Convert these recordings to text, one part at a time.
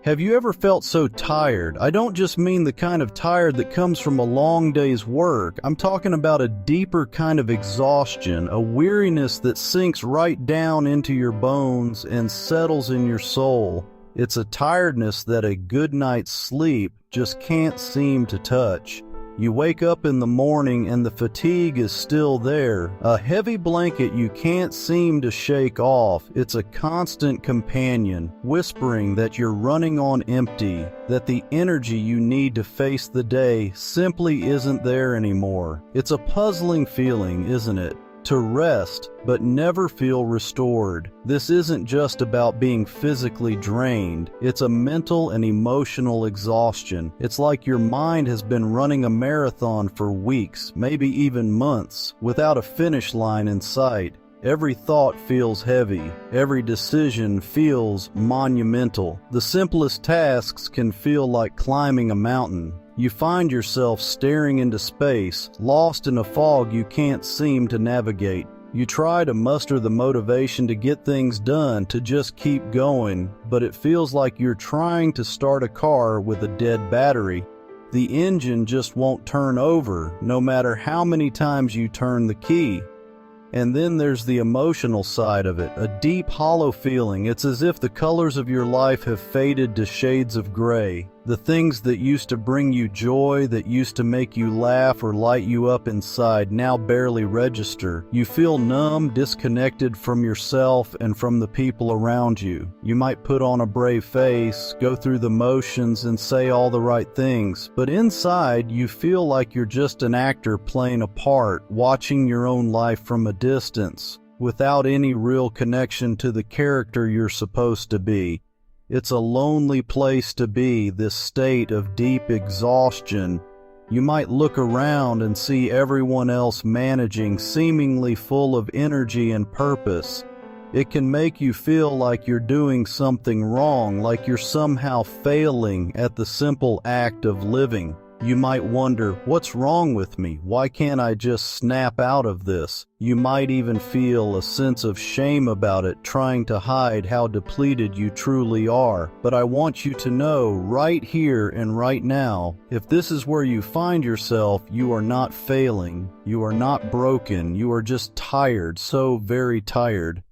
Have you ever felt so tired? I don't just mean the kind of tired that comes from a long day's work. I'm talking about a deeper kind of exhaustion, a weariness that sinks right down into your bones and settles in your soul. It's a tiredness that a good night's sleep just can't seem to touch. You wake up in the morning and the fatigue is still there, a heavy blanket you can't seem to shake off. It's a constant companion, whispering that you're running on empty, that the energy you need to face the day simply isn't there anymore. It's a puzzling feeling, isn't it? To rest, but never feel restored. This isn't just about being physically drained. It's a mental and emotional exhaustion. It's like your mind has been running a marathon for weeks, maybe even months, without a finish line in sight. Every thought feels heavy. Every decision feels monumental. The simplest tasks can feel like climbing a mountain. You find yourself staring into space, lost in a fog you can't seem to navigate. You try to muster the motivation to get things done, to just keep going, but it feels like you're trying to start a car with a dead battery. The engine just won't turn over, no matter how many times you turn the key. And then there's the emotional side of it, a deep, hollow feeling. It's as if the colors of your life have faded to shades of gray. The things that used to bring you joy, that used to make you laugh or light you up inside, now barely register. You feel numb, disconnected from yourself and from the people around you. You might put on a brave face, go through the motions and say all the right things, but inside you feel like you're just an actor playing a part, watching your own life from a distance, without any real connection to the character you're supposed to be. It's a lonely place to be, this state of deep exhaustion. You might look around and see everyone else managing, seemingly full of energy and purpose. It can make you feel like you're doing something wrong, like you're somehow failing at the simple act of living. You might wonder, what's wrong with me? Why can't I just snap out of this? You might even feel a sense of shame about it, trying to hide how depleted you truly are. But I want you to know, right here and right now, if this is where you find yourself, you are not failing. You are not broken. You are just tired, so very tired.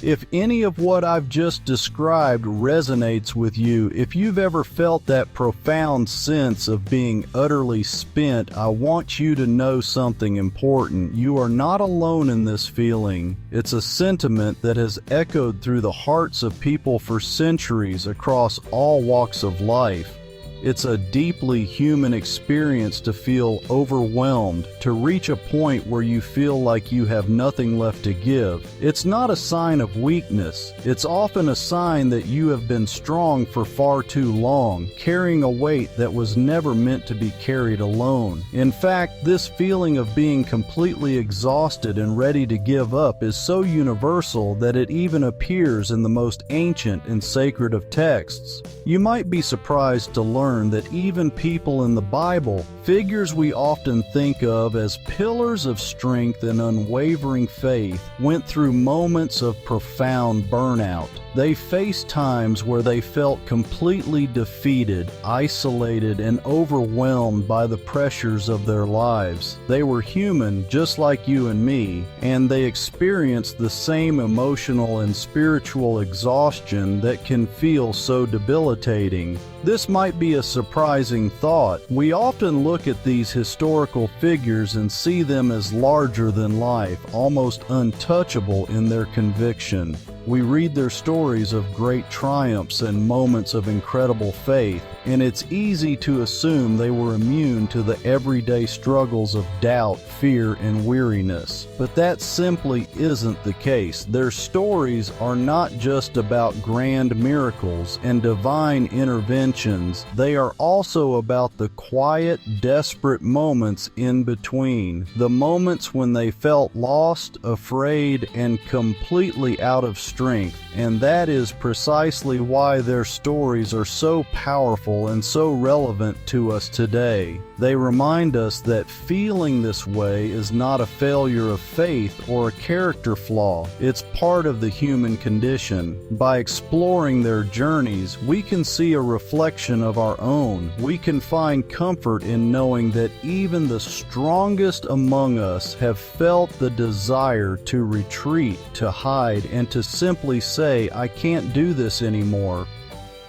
If any of what I've just described resonates with you, if you've ever felt that profound sense of being utterly spent, I want you to know something important. You are not alone in this feeling. It's a sentiment that has echoed through the hearts of people for centuries across all walks of life. It's a deeply human experience to feel overwhelmed, to reach a point where you feel like you have nothing left to give. It's not a sign of weakness. It's often a sign that you have been strong for far too long, carrying a weight that was never meant to be carried alone. In fact, this feeling of being completely exhausted and ready to give up is so universal that it even appears in the most ancient and sacred of texts. You might be surprised to learn that even people in the Bible, figures we often think of as pillars of strength and unwavering faith, went through moments of profound burnout. They faced times where they felt completely defeated, isolated, and overwhelmed by the pressures of their lives. They were human, just like you and me, and they experienced the same emotional and spiritual exhaustion that can feel so debilitating. This might be a surprising thought. We often look at these historical figures and see them as larger than life, almost untouchable in their conviction. We read their stories of great triumphs and moments of incredible faith, and it's easy to assume they were immune to the everyday struggles of doubt, fear, and weariness. But that simply isn't the case. Their stories are not just about grand miracles and divine interventions. They are also about the quiet, desperate moments in between. The moments when they felt lost, afraid, and completely out of strength. And that is precisely why their stories are so powerful powerful and so relevant to us today. They remind us that feeling this way is not a failure of faith or a character flaw. It's part of the human condition. By exploring their journeys, we can see a reflection of our own. We can find comfort in knowing that even the strongest among us have felt the desire to retreat, to hide, and to simply say, "I can't do this anymore."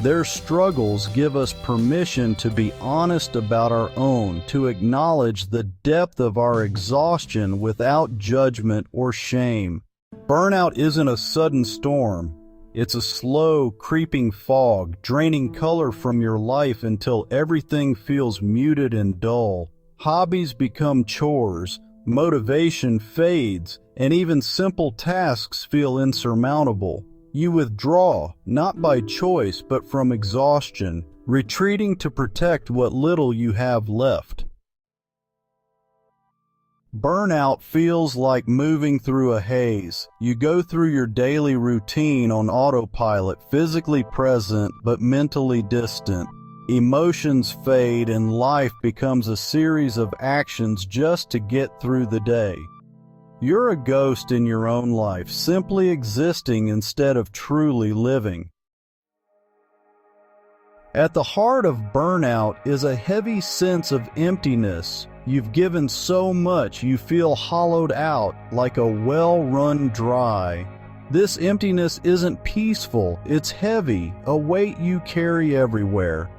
Their struggles give us permission to be honest about our own, to acknowledge the depth of our exhaustion without judgment or shame. Burnout isn't a sudden storm. It's a slow, creeping fog, draining color from your life until everything feels muted and dull. Hobbies become chores, motivation fades, and even simple tasks feel insurmountable. You withdraw, not by choice, but from exhaustion, retreating to protect what little you have left. Burnout feels like moving through a haze. You go through your daily routine on autopilot, physically present but mentally distant. Emotions fade and life becomes a series of actions just to get through the day. You're a ghost in your own life, simply existing instead of truly living. At the heart of burnout is a heavy sense of emptiness. You've given so much you feel hollowed out, like a well run dry. This emptiness isn't peaceful, it's heavy, a weight you carry everywhere.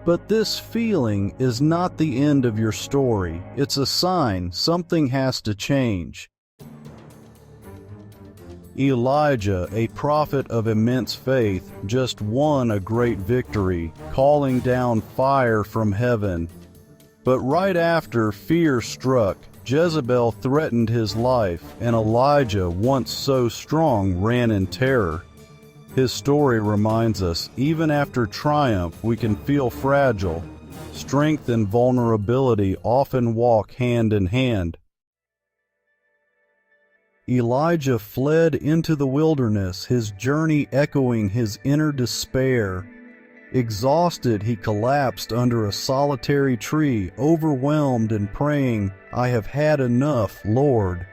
But this feeling is not the end of your story. It's a sign something has to change. Elijah, a prophet of immense faith, just won a great victory, calling down fire from heaven. But right after fear struck, Jezebel threatened his life, and Elijah, once so strong, ran in terror. His story reminds us, even after triumph, we can feel fragile. Strength and vulnerability often walk hand in hand. Elijah fled into the wilderness, his journey echoing his inner despair. Exhausted, he collapsed under a solitary tree, overwhelmed and praying, "I have had enough, Lord."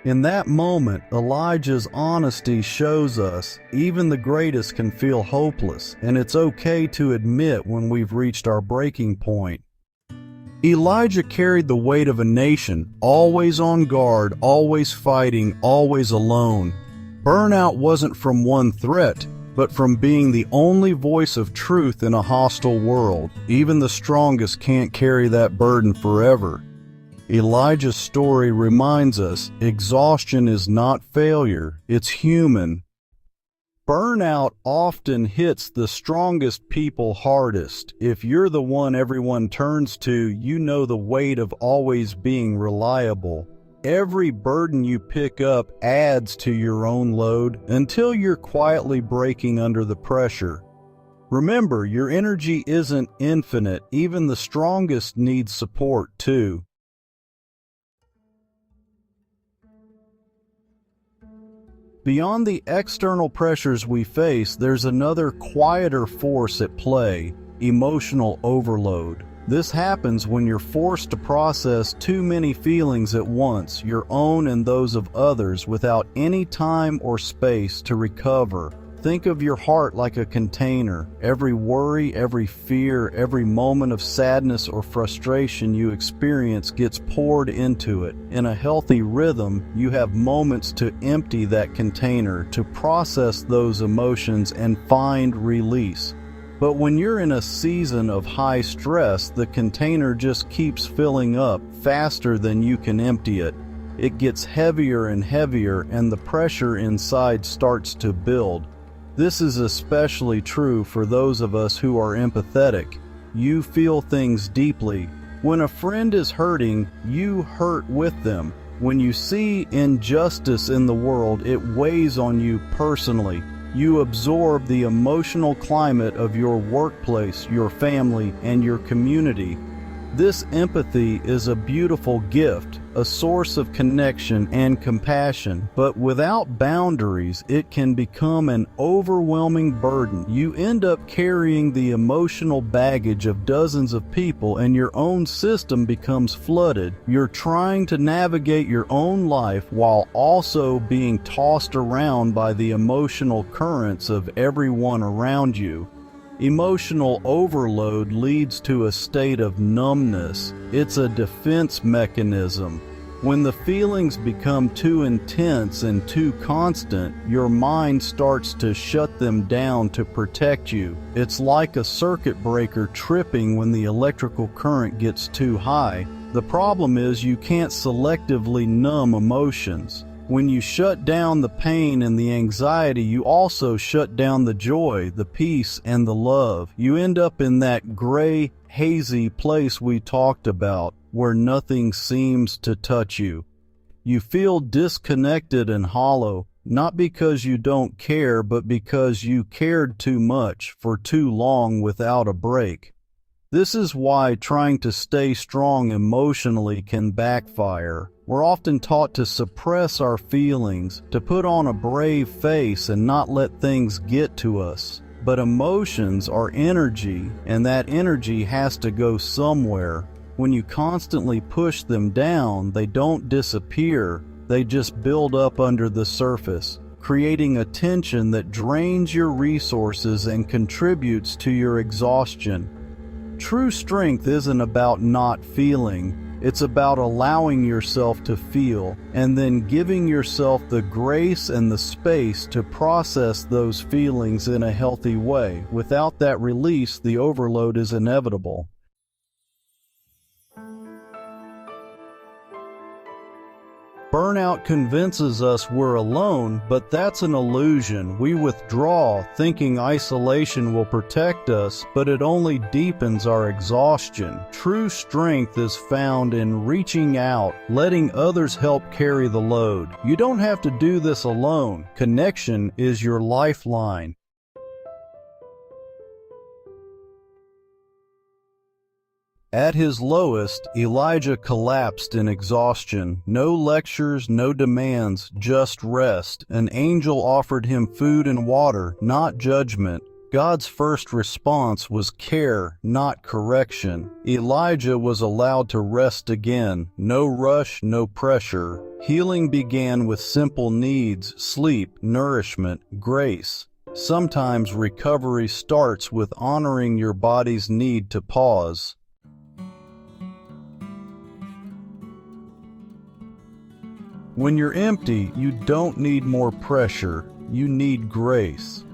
In that moment, Elijah's honesty shows us even the greatest can feel hopeless, and it's okay to admit when we've reached our breaking point. Elijah carried the weight of a nation, always on guard, always fighting, always alone. Burnout wasn't from one threat, but from being the only voice of truth in a hostile world. Even the strongest can't carry that burden forever. Elijah's story reminds us exhaustion is not failure, it's human. Burnout often hits the strongest people hardest. If you're the one everyone turns to, you know the weight of always being reliable. Every burden you pick up adds to your own load until you're quietly breaking under the pressure. Remember, your energy isn't infinite. Even the strongest need support too. Beyond the external pressures we face, there's another quieter force at play: emotional overload. This happens when you're forced to process too many feelings at once, your own and those of others, without any time or space to recover. Think of your heart like a container. Every worry, every fear, every moment of sadness or frustration you experience gets poured into it. In a healthy rhythm, you have moments to empty that container, to process those emotions and find release. But when you're in a season of high stress, the container just keeps filling up faster than you can empty it. It gets heavier and heavier, and the pressure inside starts to build. This is especially true for those of us who are empathetic. You feel things deeply. When a friend is hurting, you hurt with them. When you see injustice in the world, it weighs on you personally. You absorb the emotional climate of your workplace, your family, and your community. This empathy is a beautiful gift. a source of connection and compassion. But without boundaries, it can become an overwhelming burden. You end up carrying the emotional baggage of dozens of people, and your own system becomes flooded. You're trying to navigate your own life while also being tossed around by the emotional currents of everyone around you. Emotional overload leads to a state of numbness. It's a defense mechanism. When the feelings become too intense and too constant, your mind starts to shut them down to protect you. It's like a circuit breaker tripping when the electrical current gets too high. The problem is you can't selectively numb emotions. When you shut down the pain and the anxiety, you also shut down the joy, the peace, and the love. You end up in that gray, hazy place we talked about, where nothing seems to touch you. You feel disconnected and hollow, not because you don't care, but because you cared too much for too long without a break. This is why trying to stay strong emotionally can backfire. We're often taught to suppress our feelings, to put on a brave face and not let things get to us. But emotions are energy, and that energy has to go somewhere. When you constantly push them down, they don't disappear, they just build up under the surface, creating a tension that drains your resources and contributes to your exhaustion. True strength isn't about not feeling, it's about allowing yourself to feel and then giving yourself the grace and the space to process those feelings in a healthy way. Without that release, the overload is inevitable. Burnout convinces us we're alone, but that's an illusion. We withdraw, thinking isolation will protect us, but it only deepens our exhaustion. True strength is found in reaching out, letting others help carry the load. You don't have to do this alone. Connection is your lifeline. At his lowest, Elijah collapsed in exhaustion. No lectures, no demands, just rest. An angel offered him food and water, not judgment. God's first response was care, not correction. Elijah was allowed to rest again. No rush, no pressure. Healing began with simple needs: sleep, nourishment, grace. Sometimes recovery starts with honoring your body's need to pause. When you're empty, you don't need more pressure, you need grace.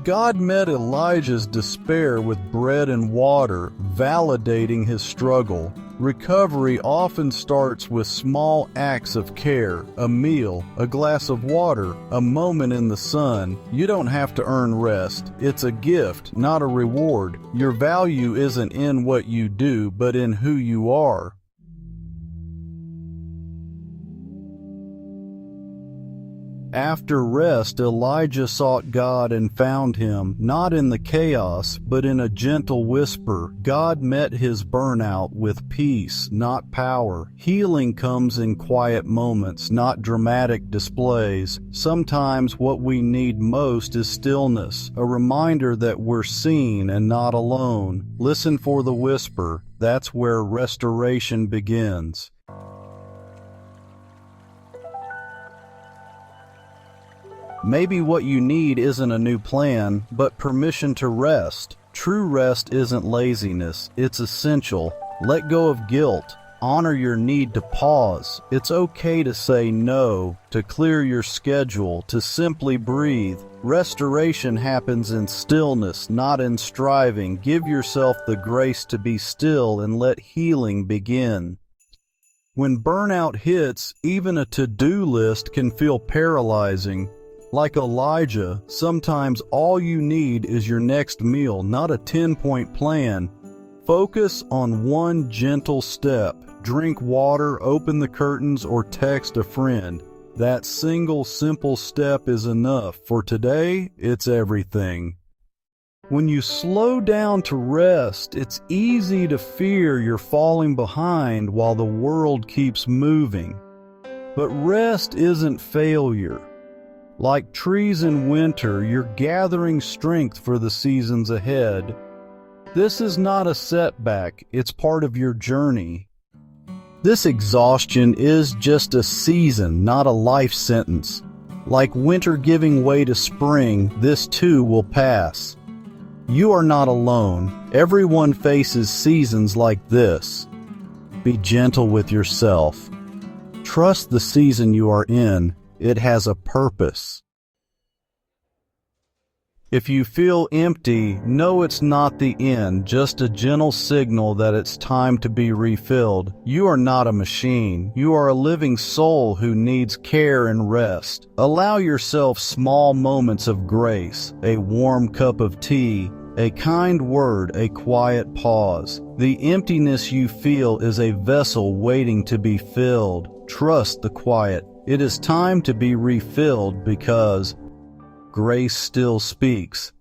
God met Elijah's despair with bread and water, validating his struggle. Recovery often starts with small acts of care: a meal, a glass of water, a moment in the sun. You don't have to earn rest. It's a gift, not a reward. Your value isn't in what you do, but in who you are. After rest, Elijah sought God and found him, not in the chaos, but in a gentle whisper. God met his burnout with peace, not power. Healing comes in quiet moments, not dramatic displays. Sometimes what we need most is stillness, a reminder that we're seen and not alone. Listen for the whisper. That's where restoration begins. Maybe what you need isn't a new plan, but permission to rest. True rest isn't laziness, it's essential. Let go of guilt. Honor your need to pause. It's okay to say no, to clear your schedule, to simply breathe. Restoration happens in stillness, not in striving. Give yourself the grace to be still and let healing begin. When burnout hits, even a to-do list can feel paralyzing. Like Elijah, sometimes all you need is your next meal, not a 10-point plan. Focus on one gentle step. Drink water, open the curtains, or text a friend. That single simple step is enough. For today, it's everything. When you slow down to rest, it's easy to fear you're falling behind while the world keeps moving. But rest isn't failure. Like trees in winter, you're gathering strength for the seasons ahead. This is not a setback, it's part of your journey. This exhaustion is just a season, not a life sentence. Like winter giving way to spring, this too will pass. You are not alone. Everyone faces seasons like this. Be gentle with yourself. Trust the season you are in. It has a purpose. If you feel empty, know it's not the end, just a gentle signal that it's time to be refilled. You are not a machine. You are a living soul who needs care and rest. Allow yourself small moments of grace, a warm cup of tea, a kind word, a quiet pause. The emptiness you feel is a vessel waiting to be filled. Trust the quiet. It is time to be refilled because grace still speaks.